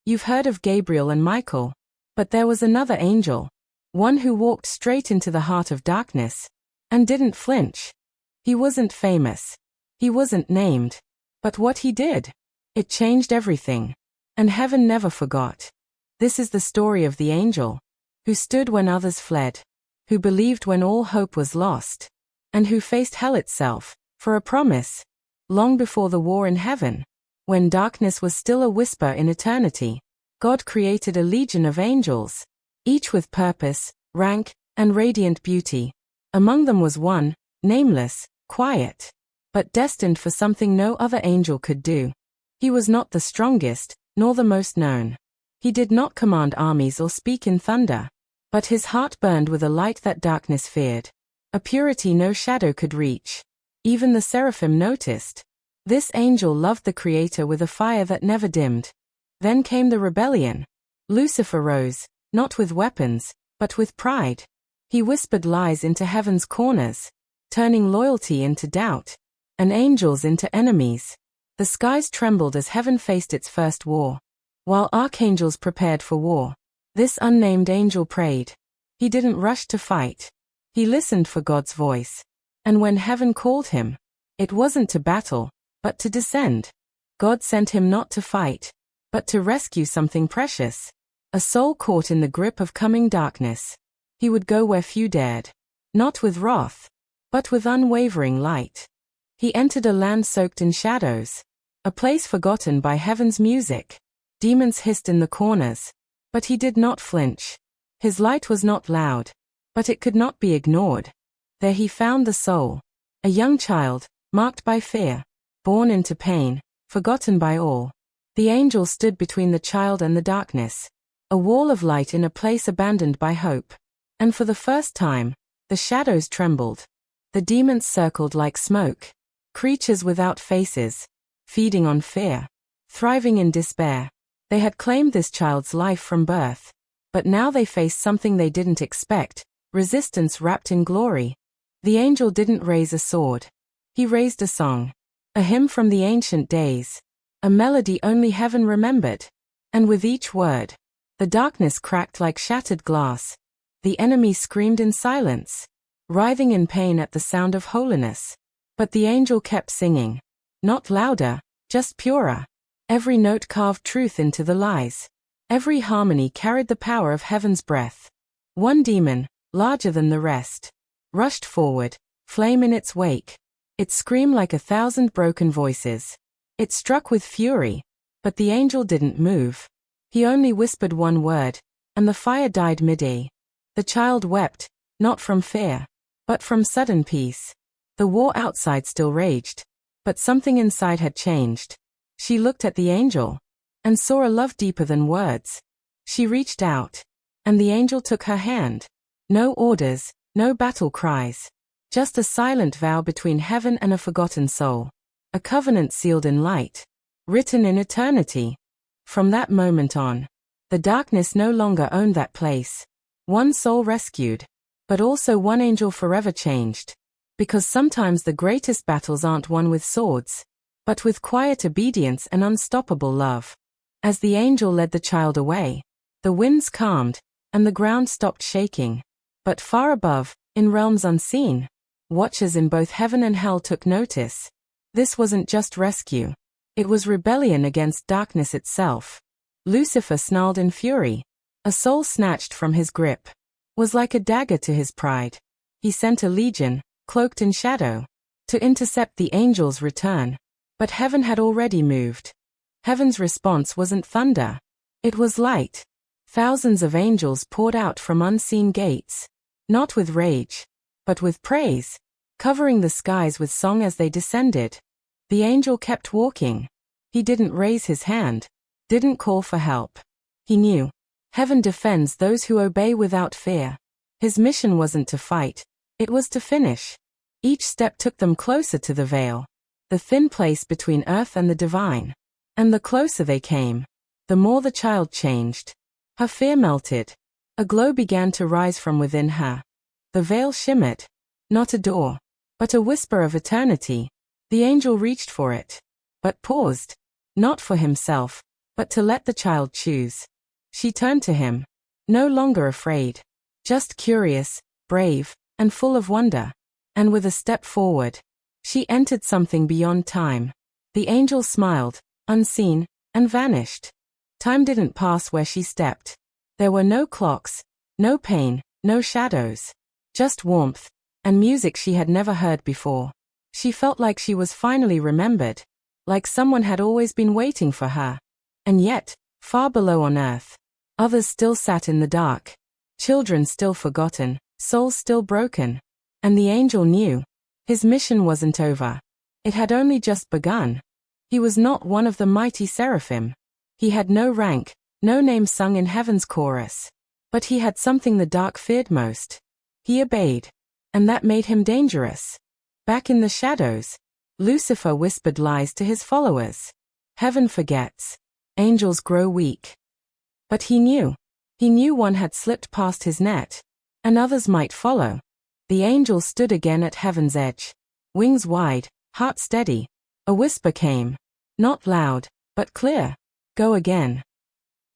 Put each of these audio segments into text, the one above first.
You've heard of Gabriel and Michael. But there was another angel. One who walked straight into the heart of darkness. And didn't flinch. He wasn't famous. He wasn't named. But what he did, it changed everything. And heaven never forgot. This is the story of the angel. Who stood when others fled. Who believed when all hope was lost. And who faced hell itself, for a promise. Long before the war in heaven. When darkness was still a whisper in eternity. God created a legion of angels. Each with purpose, rank, and radiant beauty. Among them was one, nameless, quiet. But destined for something no other angel could do. He was not the strongest, nor the most known. He did not command armies or speak in thunder. But his heart burned with a light that darkness feared. A purity no shadow could reach. Even the seraphim noticed. This angel loved the Creator with a fire that never dimmed. Then came the rebellion. Lucifer rose, not with weapons, but with pride. He whispered lies into heaven's corners, turning loyalty into doubt, and angels into enemies. The skies trembled as heaven faced its first war. While archangels prepared for war, this unnamed angel prayed. He didn't rush to fight. He listened for God's voice. And when heaven called him, it wasn't to battle, but to descend. God sent him not to fight, but to rescue something precious. A soul caught in the grip of coming darkness. He would go where few dared. Not with wrath, but with unwavering light. He entered a land soaked in shadows. A place forgotten by heaven's music. Demons hissed in the corners. But he did not flinch. His light was not loud. But it could not be ignored. There he found the soul. A young child, marked by fear. Born into pain, forgotten by all. The angel stood between the child and the darkness. A wall of light in a place abandoned by hope. And for the first time, the shadows trembled. The demons circled like smoke. Creatures without faces. Feeding on fear. Thriving in despair. They had claimed this child's life from birth. But now they faced something they didn't expect. Resistance wrapped in glory. The angel didn't raise a sword. He raised a song. A hymn from the ancient days. A melody only heaven remembered. And with each word, the darkness cracked like shattered glass. The enemy screamed in silence, writhing in pain at the sound of holiness. But the angel kept singing. Not louder, just purer. Every note carved truth into the lies. Every harmony carried the power of heaven's breath. One demon, larger than the rest, rushed forward, flame in its wake. It screamed like 1,000 broken voices. It struck with fury, but the angel didn't move. He only whispered one word, and the fire died mid-air. The child wept, not from fear, but from sudden peace. The war outside still raged, but something inside had changed. She looked at the angel, and saw a love deeper than words. She reached out, and the angel took her hand. No orders, no battle cries. Just a silent vow between heaven and a forgotten soul. A covenant sealed in light. Written in eternity. From that moment on, the darkness no longer owned that place. One soul rescued, but also one angel forever changed. Because sometimes the greatest battles aren't won with swords, but with quiet obedience and unstoppable love. As the angel led the child away, the winds calmed, and the ground stopped shaking. But far above, in realms unseen, watchers in both heaven and hell took notice. This wasn't just rescue. It was rebellion against darkness itself. Lucifer snarled in fury. A soul snatched from his grip was like a dagger to his pride. He sent a legion, cloaked in shadow, to intercept the angel's return. But heaven had already moved. Heaven's response wasn't thunder. It was light. Thousands of angels poured out from unseen gates. Not with rage, but with praise, covering the skies with song as they descended. The angel kept walking. He didn't raise his hand, didn't call for help. He knew. Heaven defends those who obey without fear. His mission wasn't to fight, it was to finish. Each step took them closer to the veil, the thin place between earth and the divine. And the closer they came, the more the child changed. Her fear melted. A glow began to rise from within her. The veil shimmered. Not a door, but a whisper of eternity. The angel reached for it, but paused. Not for himself, but to let the child choose. She turned to him, no longer afraid, just curious, brave, and full of wonder. And with a step forward, she entered something beyond time. The angel smiled, unseen, and vanished. Time didn't pass where she stepped. There were no clocks, no pain, no shadows. Just warmth, and music she had never heard before. She felt like she was finally remembered, like someone had always been waiting for her. And yet, far below on earth, others still sat in the dark. Children still forgotten, souls still broken. And the angel knew. His mission wasn't over. It had only just begun. He was not one of the mighty seraphim. He had no rank, no name sung in heaven's chorus. But he had something the dark feared most. He obeyed. And that made him dangerous. Back in the shadows, Lucifer whispered lies to his followers. Heaven forgets. Angels grow weak. But he knew. He knew one had slipped past his net. And others might follow. The angel stood again at heaven's edge. Wings wide, heart steady. A whisper came. Not loud, but clear. Go again.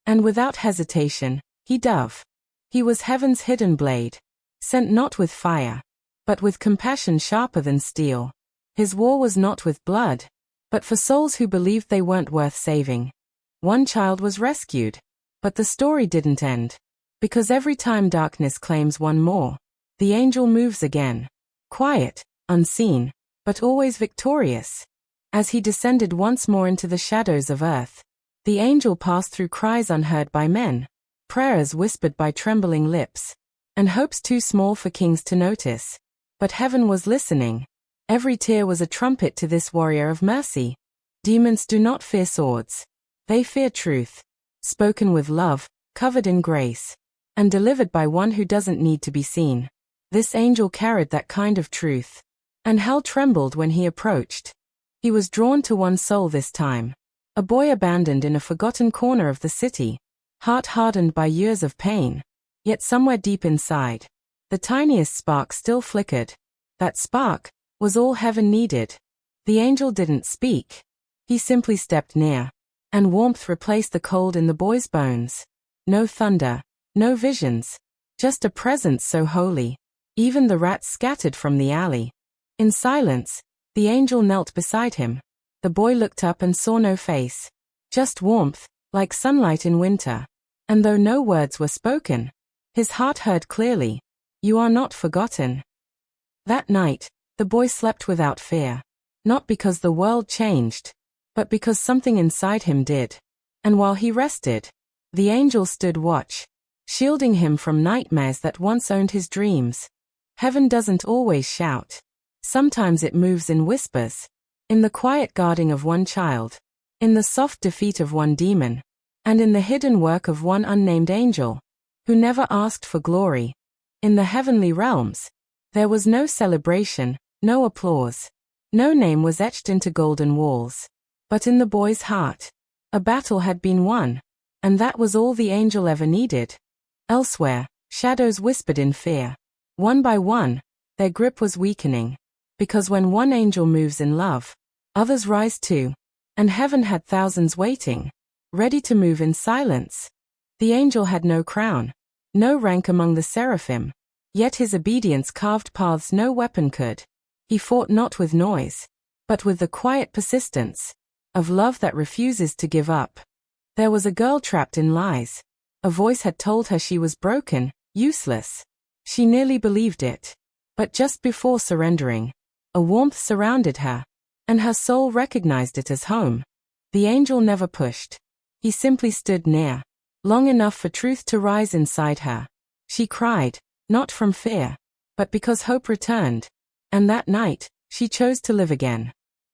And without hesitation, he dove. He was heaven's hidden blade. Sent not with fire, but with compassion sharper than steel. His war was not with blood, but for souls who believed they weren't worth saving. One child was rescued. But the story didn't end. Because every time darkness claims one more, the angel moves again. Quiet, unseen, but always victorious. As he descended once more into the shadows of earth, the angel passed through cries unheard by men, prayers whispered by trembling lips, and hopes too small for kings to notice. But heaven was listening. Every tear was a trumpet to this warrior of mercy. Demons do not fear swords. They fear truth, spoken with love, covered in grace, and delivered by one who doesn't need to be seen. This angel carried that kind of truth. And hell trembled when he approached. He was drawn to one soul this time. A boy abandoned in a forgotten corner of the city, heart hardened by years of pain. Yet somewhere deep inside, the tiniest spark still flickered. That spark was all heaven needed. The angel didn't speak. He simply stepped near. And warmth replaced the cold in the boy's bones. No thunder, no visions. Just a presence so holy. Even the rats scattered from the alley. In silence, the angel knelt beside him. The boy looked up and saw no face. Just warmth, like sunlight in winter. And though no words were spoken, his heart heard clearly. You are not forgotten. That night, the boy slept without fear. Not because the world changed, but because something inside him did. And while he rested, the angel stood watch, shielding him from nightmares that once owned his dreams. Heaven doesn't always shout. Sometimes it moves in whispers. In the quiet guarding of one child. In the soft defeat of one demon. And in the hidden work of one unnamed angel, who never asked for glory. In the heavenly realms, there was no celebration, no applause. No name was etched into golden walls. But in the boy's heart, a battle had been won. And that was all the angel ever needed. Elsewhere, shadows whispered in fear. One by one, their grip was weakening. Because when one angel moves in love, others rise too. And heaven had thousands waiting, ready to move in silence. The angel had no crown, no rank among the seraphim. Yet his obedience carved paths no weapon could. He fought not with noise, but with the quiet persistence of love that refuses to give up. There was a girl trapped in lies. A voice had told her she was broken, useless. She nearly believed it. But just before surrendering, a warmth surrounded her, and her soul recognized it as home. The angel never pushed. He simply stood near, long enough for truth to rise inside her. She cried, not from fear, but because hope returned. And that night, she chose to live again.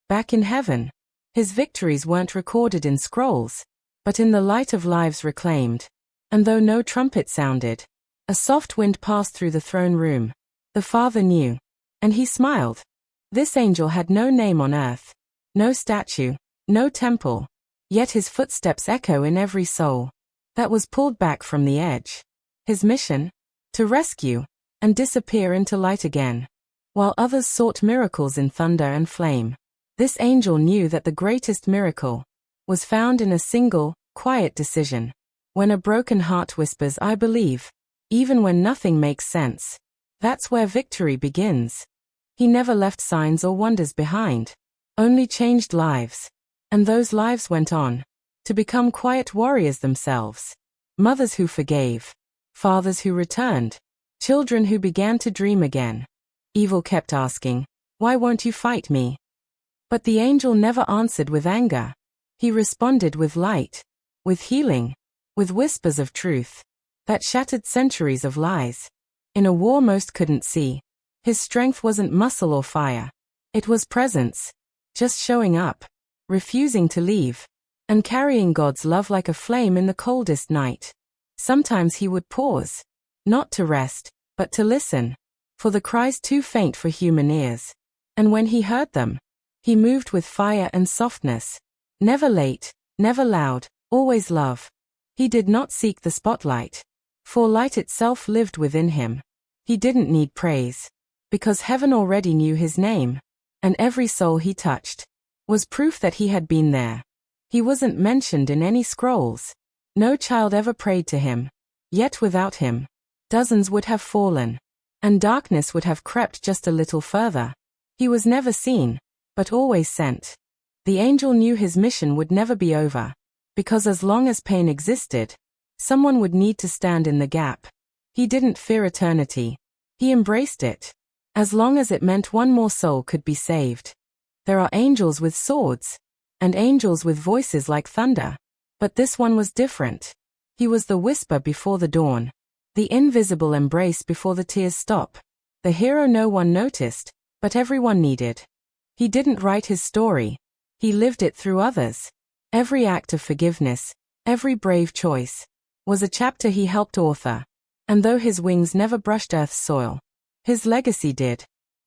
Back in heaven, his victories weren't recorded in scrolls, but in the light of lives reclaimed. And though no trumpet sounded, a soft wind passed through the throne room. The Father knew, and he smiled. This angel had no name on earth, no statue, no temple, yet his footsteps echo in every soul that was pulled back from the edge. His mission? To rescue and disappear into light again. While others sought miracles in thunder and flame, this angel knew that the greatest miracle was found in a single, quiet decision. When a broken heart whispers, I believe, even when nothing makes sense. That's where victory begins. He never left signs or wonders behind, only changed lives. And those lives went on to become quiet warriors themselves. Mothers who forgave, fathers who returned, children who began to dream again. Evil kept asking, why won't you fight me? But the angel never answered with anger. He responded with light, with healing, with whispers of truth that shattered centuries of lies. In a war most couldn't see, his strength wasn't muscle or fire. It was presence, just showing up, refusing to leave, and carrying God's love like a flame in the coldest night. Sometimes he would pause, not to rest, but to listen, for the cries too faint for human ears. And when he heard them, he moved with fire and softness. Never late, never loud, always love. He did not seek the spotlight, for light itself lived within him. He didn't need praise, because heaven already knew his name, and every soul he touched was proof that he had been there. He wasn't mentioned in any scrolls. No child ever prayed to him. Yet without him, dozens would have fallen, and darkness would have crept just a little further. He was never seen, but always sent. The angel knew his mission would never be over, because as long as pain existed, someone would need to stand in the gap. He didn't fear eternity. He embraced it, as long as it meant one more soul could be saved. There are angels with swords, and angels with voices like thunder. But this one was different. He was the whisper before the dawn, the invisible embrace before the tears stop, the hero no one noticed, but everyone needed. He didn't write his story. He lived it through others. Every act of forgiveness, every brave choice, was a chapter he helped author. And though his wings never brushed Earth's soil, his legacy did.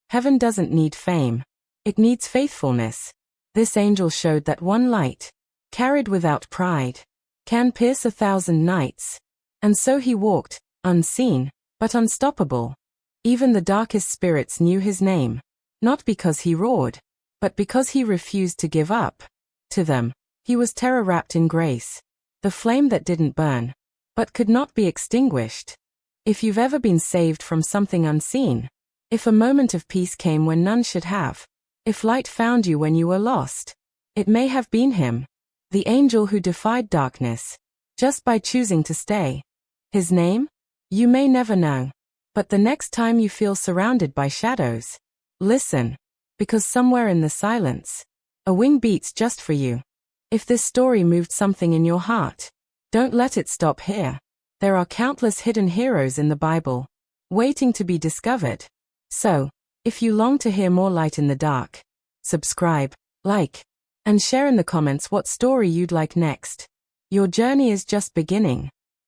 Heaven doesn't need fame. It needs faithfulness. This angel showed that one light, carried without pride, can pierce 1,000 nights. And so he walked, unseen, but unstoppable. Even the darkest spirits knew his name, not because he roared, but because he refused to give up. To them, he was terror wrapped in grace, the flame that didn't burn, but could not be extinguished. If you've ever been saved from something unseen, if a moment of peace came when none should have, if light found you when you were lost, it may have been him, the angel who defied darkness, just by choosing to stay. His name? You may never know. But the next time you feel surrounded by shadows, listen, because somewhere in the silence, a wing beats just for you. If this story moved something in your heart, don't let it stop here. There are countless hidden heroes in the Bible, waiting to be discovered. So, if you long to hear more light in the dark, subscribe, like, and share in the comments what story you'd like next. Your journey is just beginning.